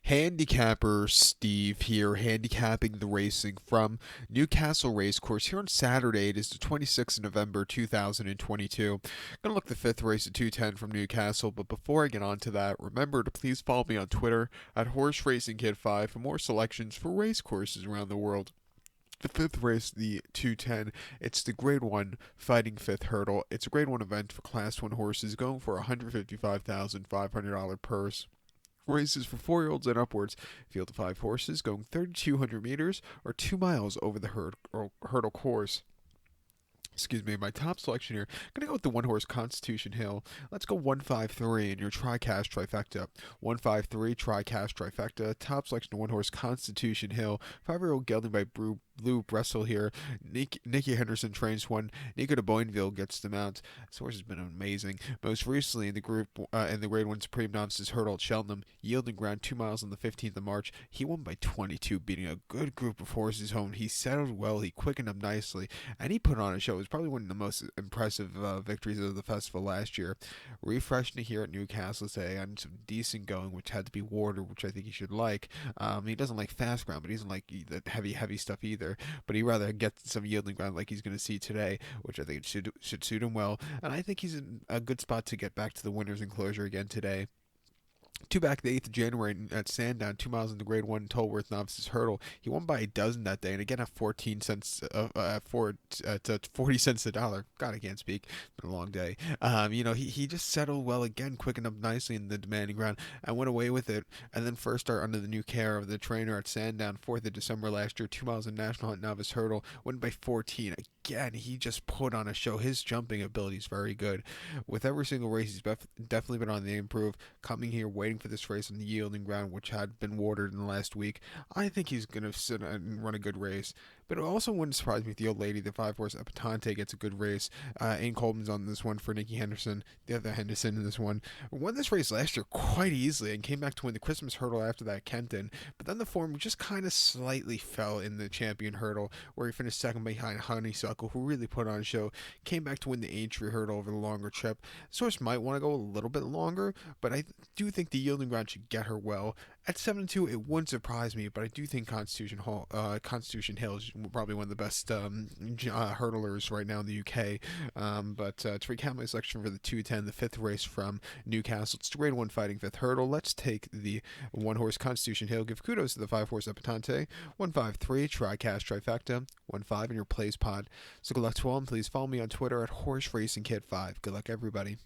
Handicapper Steve here, handicapping the racing from Newcastle Racecourse here on Saturday. It is the 26th of November 2022. Gonna look the fifth race at 210 from Newcastle, but before I get on to that, remember to please follow me on Twitter at Horse Racing Kid 5 for more selections for race courses around the world. The fifth race, the 210, it's the Grade 1 Fighting Fifth Hurdle. It's a Grade 1 event for Class 1 horses going for a $155,500 purse. Races for 4-year-olds and upwards. Field of 5 horses going 3,200 meters or 2 miles over the hurdle course. Excuse me, my top selection here. I'm going to go with the one horse Constitution Hill. Let's go 153 in your TriCash trifecta. 153 TriCash trifecta. Top selection one horse Constitution Hill. 5-year-old gelding by Blue Bressel here. Nikki Henderson trains one. Nico de Boinville gets the mount. This horse has been amazing. Most recently in the group in the Grade 1 Supreme Novices Hurdle at Cheltenham, yielding ground 2 miles on the 15th of March. He won by 22, beating a good group of horses home. He settled well. He quickened up nicely, and he put on a show. It was probably one of the most impressive victories of the festival last year. Refreshing here at Newcastle today on some decent going, which had to be watered, which I think he should like. He doesn't like fast ground, but he doesn't like the heavy stuff either. But he'd rather get some yielding ground like he's going to see today, which I think should suit him well. And I think he's in a good spot to get back to the winner's enclosure again today. Two back the 8th of January at Sandown, 2 miles in the Grade 1 Tolworth Novices Hurdle. He won by a dozen that day, and again at 14 cents, to 40 cents a dollar. God, I can't speak. It's been a long day. He just settled well again, quickened up nicely in the demanding ground, and went away with it. And then first start under the new care of the trainer at Sandown, 4th of December last year, 2 miles in National Hunt Novice Hurdle, went by 14. Again, he just put on a show. His jumping ability is very good. With every single race, he's definitely been on the improve. Coming here, waiting for this race on the yielding ground, which had been watered in the last week. I think he's going to sit and run a good race. But it also wouldn't surprise me if the old lady, the 5-horse Epatante, gets a good race. Ain Coleman's on this one for Nicky Henderson, the other Henderson in this one. Won this race last year quite easily and came back to win the Christmas Hurdle after that at Kempton. But then the form just kind of slightly fell in the Champion Hurdle, where he finished second behind Honeysuckle, who really put on a show. Came back to win the Aintree Hurdle over the longer trip. This horse might want to go a little bit longer, but I do think the yielding ground should get her well. At 7-2, it wouldn't surprise me, but I do think Constitution Hill is probably one of the best hurdlers right now in the UK. To recap my selection for the 210, the fifth race from Newcastle, it's the Grade 1 Fighting Fifth Hurdle. Let's take the one horse Constitution Hill. Give kudos to the 5-horse Epatante. 153 TriCash trifecta. 1-5 in your plays pod. So good luck to all, and please follow me on Twitter at Horse Racing Kid 5. Good luck, everybody.